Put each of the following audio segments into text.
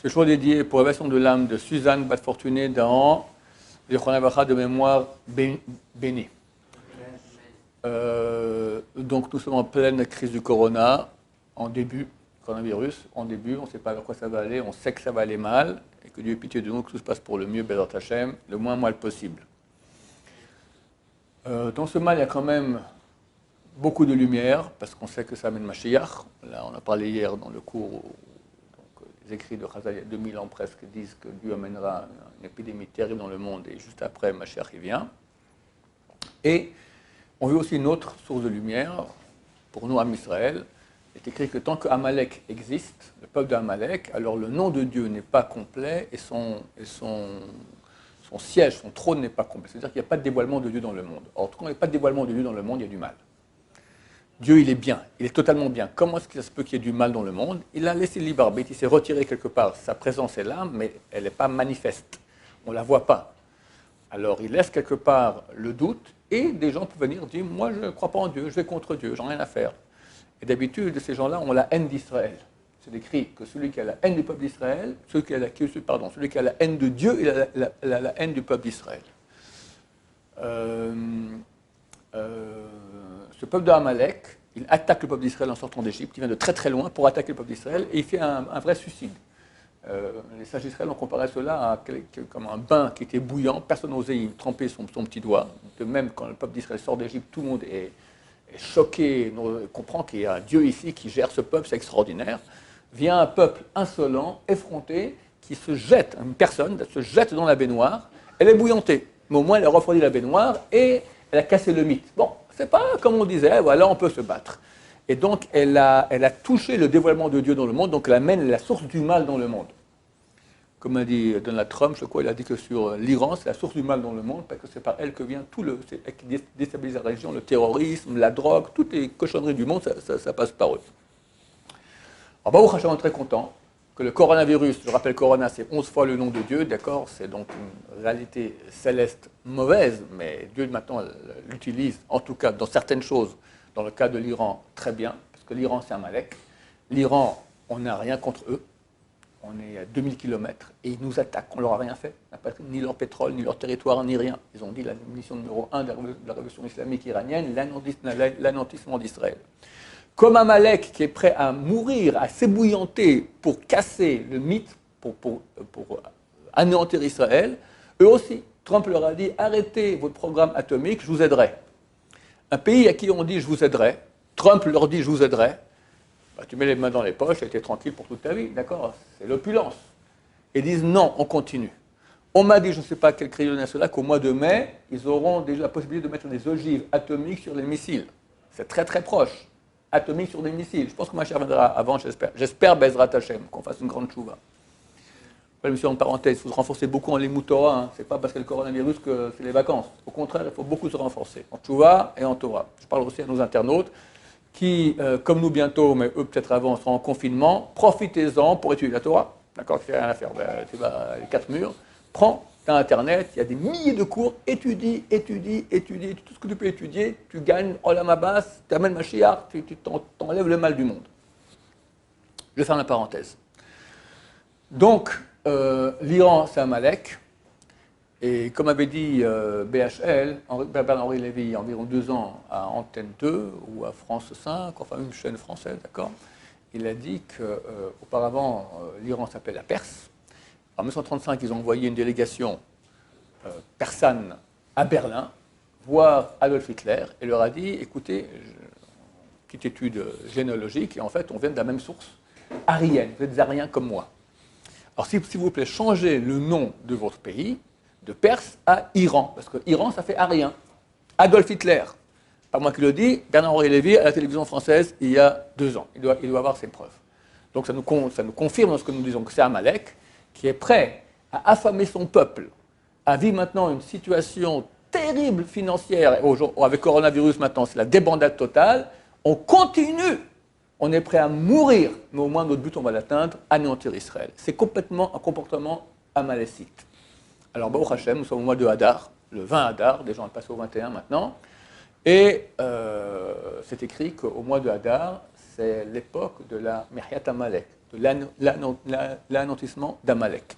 Ce jour dédié pour l'élévation de l'âme de Suzanne Bat-Fortuné dans Zichron Livracha de mémoire bénie. Donc nous sommes en pleine crise du corona, en début, coronavirus, en début, on ne sait pas vers quoi ça va aller, on sait que ça va aller mal, et que Dieu ait pitié de nous, que tout se passe pour le mieux, Bezrat Hashem, le moins mal possible. Dans ce mal, il y a quand même beaucoup de lumière, parce qu'on sait que ça amène Mashiach. Là, on a parlé hier dans le cours, les écrits de Chazal, il y a 2000 ans presque, disent que Dieu amènera une épidémie terrible dans le monde, et juste après, Mashiach y vient. Et on veut aussi une autre source de lumière, pour nous, Am Israël. Il est écrit que tant que Amalek existe, le peuple d'Amalek, alors le nom de Dieu n'est pas complet et son siège, son trône n'est pas complet. C'est-à-dire qu'il n'y a pas de dévoilement de Dieu dans le monde. Or, quand il n'y a pas de dévoilement de Dieu dans le monde, il y a du mal. Dieu, il est bien, il est totalement bien. Comment est-ce que ça se peut qu'il y ait du mal dans le monde? Il a laissé libre arbitre, il s'est retiré quelque part. Sa présence est là, mais elle n'est pas manifeste. On ne la voit pas. Alors, il laisse quelque part le doute, et des gens peuvent venir dire « Moi, je ne crois pas en Dieu, je vais contre Dieu, j'en ai rien à faire ». Et d'habitude, ces gens-là ont la haine d'Israël. C'est écrit que celui qui a la haine du peuple d'Israël, celui qui a la haine de Dieu, il a la haine du peuple d'Israël. Ce peuple d'Amalek, il attaque le peuple d'Israël en sortant d'Égypte, il vient de très très loin pour attaquer le peuple d'Israël, et il fait un vrai suicide. Les sages d'Israël ont comparé cela à comme un bain qui était bouillant, personne n'osait y tremper son petit doigt. De même, quand le peuple d'Israël sort d'Égypte, tout le monde est choqué, comprend qu'il y a un Dieu ici qui gère ce peuple, c'est extraordinaire. Vient un peuple insolent, effronté, qui se jette, une personne se jette dans la baignoire, elle est bouillantée, mais au moins elle a refroidi la baignoire et elle a cassé le mythe. Bon, c'est pas comme on disait, voilà, on peut se battre. Et donc elle a touché le dévoilement de Dieu dans le monde, donc elle amène la source du mal dans le monde. Comme a dit Donald Trump, je crois, il a dit que sur l'Iran, c'est la source du mal dans le monde, parce que c'est par elle que vient tout le... C'est elle qui déstabilise la région, le terrorisme, la drogue, toutes les cochonneries du monde, ça passe par eux. Alors, Baruch Hashem, on est très content que le coronavirus, je rappelle, Corona, c'est 11 fois le nom de Dieu, d'accord? C'est donc une réalité céleste mauvaise, mais Dieu maintenant l'utilise, en tout cas dans certaines choses, dans le cas de l'Iran, très bien, parce que l'Iran, c'est un Amalek. L'Iran, on n'a rien contre eux. On est à 2000 km et ils nous attaquent, on ne leur a rien fait. On n'a pas ni leur pétrole, ni leur territoire, ni rien. Ils ont dit la mission numéro 1 de la révolution islamique iranienne, l'anéantissement d'Israël. Comme Amalek qui est prêt à mourir, à s'ébouillanter pour casser le mythe, pour anéantir Israël, eux aussi, Trump leur a dit arrêtez votre programme atomique, je vous aiderai. Un pays à qui on dit je vous aiderai, Trump leur dit je vous aiderai, bah, tu mets les mains dans les poches et tu es tranquille pour toute ta vie, d'accord? C'est l'opulence. Ils disent non, on continue. On m'a dit, je ne sais pas quel crayon est cela, qu'au mois de mai, ils auront déjà la possibilité de mettre des ogives atomiques sur les missiles. C'est très très proche. Atomiques sur des missiles. Je pense que ma chère viendra avant, j'espère. J'espère, Bezrat Hashem, qu'on fasse une grande chouva. Monsieur, en parenthèse, il faut se renforcer beaucoup en Limut Torah. Hein. Ce n'est pas parce qu'il y a le coronavirus que c'est les vacances. Au contraire, il faut beaucoup se renforcer en chouva et en Torah. Je parle aussi à nos internautes qui, comme nous bientôt, mais eux peut-être avant, seront en confinement, profitez-en pour étudier la Torah. D'accord, il n'y a rien à faire. Ben, tu vas les 4 murs, prends, tu as Internet, il y a des milliers de cours, étudie, tout ce que tu peux étudier, tu gagnes Olam Haba, tu amènes Mashiach, tu t'enlèves le mal du monde. Je vais faire la parenthèse. Donc, l'Iran, c'est Amalek. Et comme avait dit BHL, Bernard-Henri Lévy, il y a environ 2 ans, à Antenne 2 ou à France 5, enfin une chaîne française, d'accord, il a dit qu'auparavant, l'Iran s'appelait la Perse. En 1935, ils ont envoyé une délégation persane à Berlin, voir Adolf Hitler, et leur a dit, écoutez, petite étude généalogique, et en fait, on vient de la même source, aryenne, vous êtes des Aryens comme moi. Alors, s'il vous plaît, changez le nom de votre pays, de Perse à Iran, parce que Iran, ça fait arien. Adolf Hitler, pas moi qui le dis, Bernard-Henri Lévy à la télévision française il y a 2 ans. Il doit avoir ses preuves. Donc ça nous confirme dans ce que nous disons, que c'est Amalek qui est prêt à affamer son peuple, à vivre maintenant une situation terrible financière, avec coronavirus maintenant, c'est la débandade totale, on continue, on est prêt à mourir, mais au moins notre but, on va l'atteindre, anéantir Israël. C'est complètement un comportement amalécite. Alors, Baruch Hashem, nous sommes au mois de Hadar, le 20 Hadar, déjà on est passé au 21 maintenant, et c'est écrit qu'au mois de Hadar, c'est l'époque de la Meriat Amalek, de l'anéantissement d'Amalek.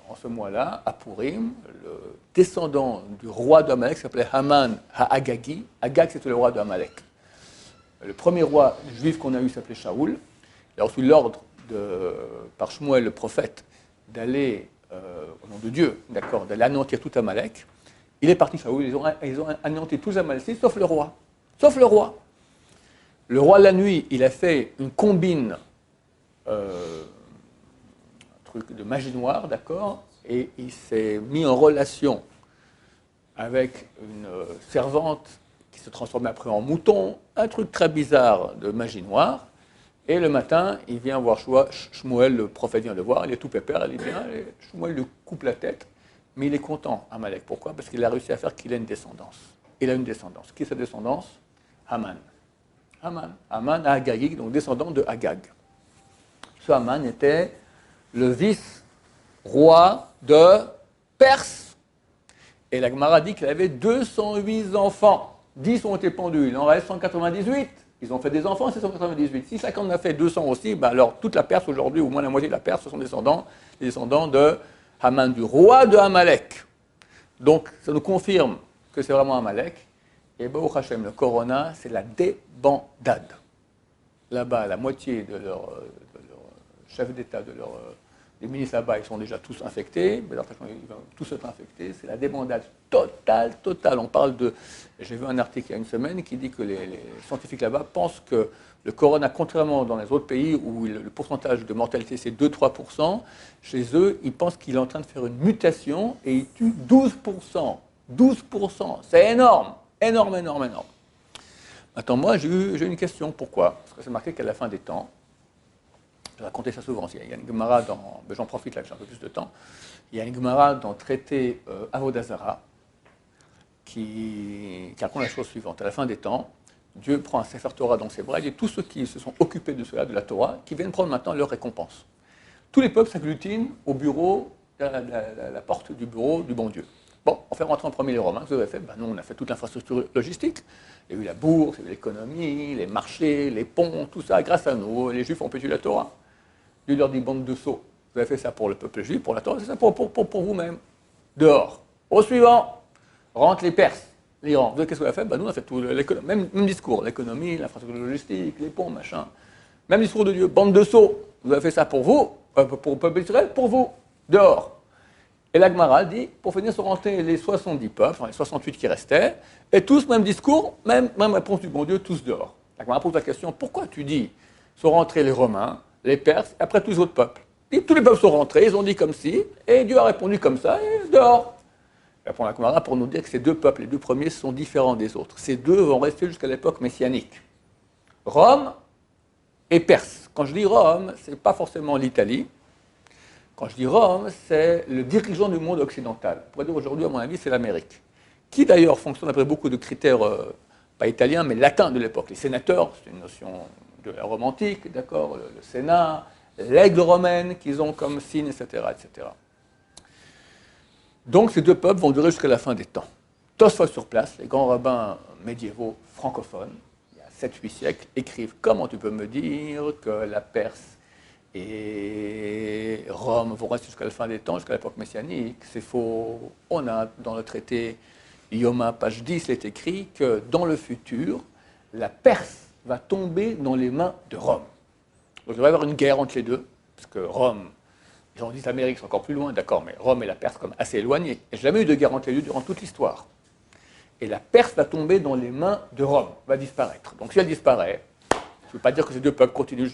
En ce mois-là, à Purim, le descendant du roi d'Amalek s'appelait Haman HaAgagi. Agag, c'était le roi d'Amalek. Le premier roi juif qu'on a eu s'appelait Shaoul. Il a reçu l'ordre par Shmuel, le prophète, d'aller, au nom de Dieu, d'accord, d'aller anéantir tout Amalek. Il est parti, Shaoul, ils ont anéanti tous les Amalécites, sauf le roi. Sauf le roi. Le roi, la nuit, il a fait une combine, un truc de magie noire, d'accord, et il s'est mis en relation avec une servante qui se transformait après en mouton, un truc très bizarre de magie noire. Et le matin, il vient voir Shmuel, le prophète vient le voir, il est tout pépère, il est bien, et Shmuel lui coupe la tête, mais il est content, Amalek. Pourquoi? Parce qu'il a réussi à faire qu'il ait une descendance. Il a une descendance. Qui est sa descendance? Haman. Haman HaAgagi, donc descendant de Agag. Ce Haman était le vice-roi de Perse. Et la Gemara dit qu'il avait 208 enfants. 10 ont été pendus, il en reste 198. Ils ont fait des enfants, c'est 198. Si chacun en a fait 200 aussi, ben alors toute la Perse aujourd'hui, au moins la moitié de la Perse, ce sont les descendants de Haman, du roi de Amalek. Donc ça nous confirme que c'est vraiment Amalek. Et Baruch Hashem, le Corona, c'est la débandade. Là-bas, la moitié de leur chef d'État, les ministres là-bas, ils sont déjà tous infectés. Mais ils vont tous être infectés. C'est la débandade totale. On parle de... J'ai vu un article il y a une semaine qui dit que les scientifiques là-bas pensent que le Corona, contrairement dans les autres pays où le pourcentage de mortalité c'est 2-3%, chez eux, ils pensent qu'il est en train de faire une mutation et il tue 12%. 12%, c'est énorme. Énorme. Maintenant, moi, j'ai eu une question. Pourquoi? Parce que c'est marqué qu'à la fin des temps, je racontais ça souvent, il y a une Gemara dans... J'en profite là que j'ai un peu plus de temps. Il y a une Gemara dans le traité Avodah Zarah qui raconte la chose suivante. À la fin des temps, Dieu prend un Sefer Torah dans ses bras et tous ceux qui se sont occupés de cela, de la Torah, qui viennent prendre maintenant leur récompense. Tous les peuples s'agglutinent au bureau, à la porte du bureau du bon Dieu. Bon, on fait rentrer en premier les Romains. Qu'est-ce que vous avez fait? Ben, nous, on a fait toute l'infrastructure logistique. Il y a eu la bourse, il y a eu l'économie, les marchés, les ponts, tout ça. Grâce à nous, les Juifs ont pu tuer la Torah. Dieu leur dit, bande de sots. Vous avez fait ça pour le peuple juif, pour la Torah, c'est ça pour vous-même. Dehors. Au suivant, rentrent les Perses, l'Iran. Qu'est-ce qu'on a fait? Ben, nous, on a fait tout l'économie. Même discours. L'économie, l'infrastructure logistique, les ponts, machin. Même discours de Dieu. Bande de sots. Vous avez fait ça pour vous, pour le peuple d'Israël, pour vous. Dehors. Et la Gemara dit, pour finir, sont rentrés les 70 peuples, enfin les 68 qui restaient, et tous, même discours, même réponse du bon Dieu, tous dehors. La Gemara pose la question, pourquoi tu dis, sont rentrés les Romains, les Perses, et après tous les autres peuples? Et tous les peuples sont rentrés, ils ont dit comme si, et Dieu a répondu comme ça, et dehors. Répond la Gemara pour nous dire que ces deux peuples, les deux premiers, sont différents des autres. Ces deux vont rester jusqu'à l'époque messianique. Rome et Perse. Quand je dis Rome, ce n'est pas forcément l'Italie. Quand je dis Rome, c'est le dirigeant du monde occidental. On pourrait dire aujourd'hui, à mon avis, c'est l'Amérique. Qui d'ailleurs fonctionne après beaucoup de critères, pas italiens, mais latins de l'époque. Les sénateurs, c'est une notion de la Rome antique, d'accord, le Sénat, l'aigle romaine qu'ils ont comme signe, etc., etc. Donc ces deux peuples vont durer jusqu'à la fin des temps. Tosfot sur place, les grands rabbins médiévaux francophones, il y a 7-8 siècles, écrivent « Comment tu peux me dire que la Perse et Rome vont rester jusqu'à la fin des temps, jusqu'à l'époque messianique? C'est faux. » On a dans le traité Yoma, page 10, il est écrit que dans le futur, la Perse va tomber dans les mains de Rome. Donc il va y avoir une guerre entre les deux, parce que Rome, ils ont dit l'Amérique, c'est encore plus loin, d'accord, mais Rome et la Perse comme assez éloignés. Il n'y a jamais eu de guerre entre les deux durant toute l'histoire. Et la Perse va tomber dans les mains de Rome, va disparaître. Donc si elle disparaît, je ne veux pas dire que ces deux peuples continuent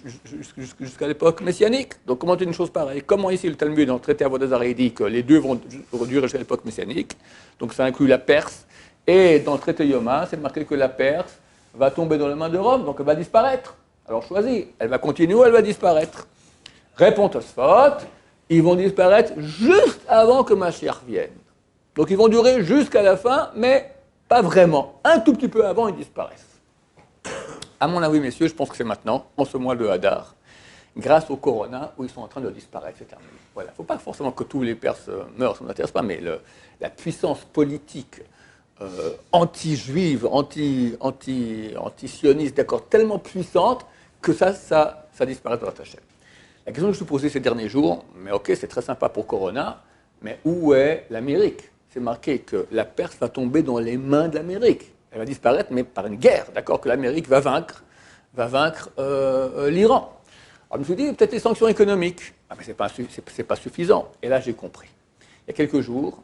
jusqu'à l'époque messianique. Donc comment dire une chose pareille? Comment ici le Talmud, dans le traité Avodah Zarah, dit que les deux vont durer jusqu'à l'époque messianique? Donc ça inclut la Perse. Et dans le traité Yoma, c'est marqué que la Perse va tomber dans les mains de Rome, donc elle va disparaître. Alors choisis, elle va continuer ou elle va disparaître? Répond Tosfot, ils vont disparaître juste avant que Mashiach vienne. Donc ils vont durer jusqu'à la fin, mais pas vraiment. Un tout petit peu avant, ils disparaissent. À mon avis, messieurs, je pense que c'est maintenant, en ce mois de Hadar, grâce au Corona, où ils sont en train de disparaître, c'est terminé. Voilà. Il ne faut pas forcément que tous les Perses meurent, ça ne m'intéresse pas, mais la puissance politique anti-juive, anti-sioniste, d'accord, tellement puissante que ça disparaît dans la Hachem. La question que je me suis posée ces derniers jours, mais ok, c'est très sympa pour Corona, mais où est l'Amérique? C'est marqué que la Perse va tomber dans les mains de l'Amérique. Elle va disparaître, mais par une guerre, d'accord, que l'Amérique va vaincre l'Iran. Alors je me suis dit, peut-être les sanctions économiques. Ah, mais c'est pas suffisant. Et là, j'ai compris. Il y a quelques jours,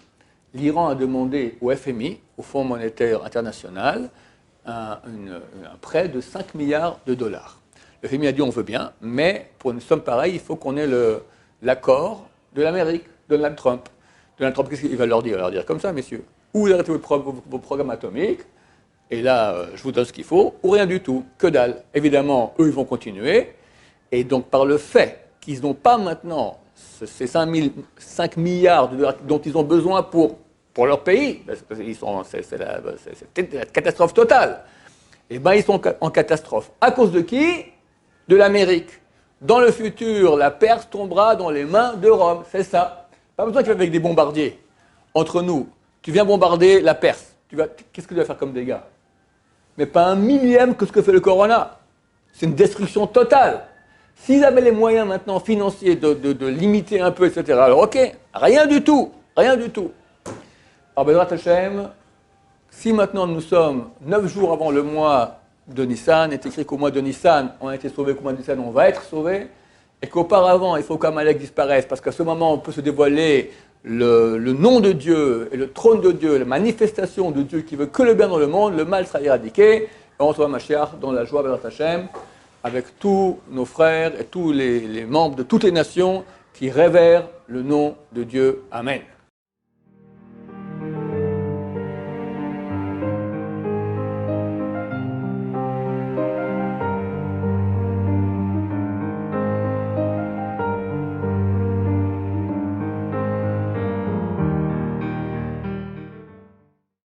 l'Iran a demandé au FMI, au Fonds monétaire international, un prêt de 5 milliards de dollars. Le FMI a dit on veut bien, mais pour une somme pareille, il faut qu'on ait l'accord de l'Amérique, de Donald Trump. Donald Trump, qu'est-ce qu'il va leur dire? Il va leur dire comme ça, messieurs. Ou vous arrêtez vos programmes atomiques, et là, je vous donne ce qu'il faut, ou rien du tout, que dalle. Évidemment, eux, ils vont continuer. Et donc, par le fait qu'ils n'ont pas maintenant ces 5 milliards de dollars dont ils ont besoin pour leur pays, c'est la catastrophe totale, et bien ils sont en catastrophe. À cause de qui? De l'Amérique. Dans le futur, la Perse tombera dans les mains de Rome, c'est ça. Pas besoin qu'il y ait avec des bombardiers. Entre nous, tu viens bombarder la Perse, qu'est-ce que tu vas faire comme dégâts? Mais pas un millième que ce que fait le Corona. C'est une destruction totale. S'ils avaient les moyens maintenant financiers de limiter un peu, etc., alors ok, rien du tout, rien du tout. Alors, Bezrat Hashem, si maintenant nous sommes 9 jours avant le mois de Nissan, est écrit qu'au mois de Nissan, on a été sauvé, qu'au mois de Nissan, on va être sauvé, et qu'auparavant, il faut qu'Amalek disparaisse, parce qu'à ce moment, on peut se dévoiler le nom de Dieu et le trône de Dieu, la manifestation de Dieu qui veut que le bien dans le monde, le mal sera éradiqué, et on reçoit Mashiach dans la joie, Bezrat Hashem, avec tous nos frères et tous les membres de toutes les nations qui révèrent le nom de Dieu. Amen.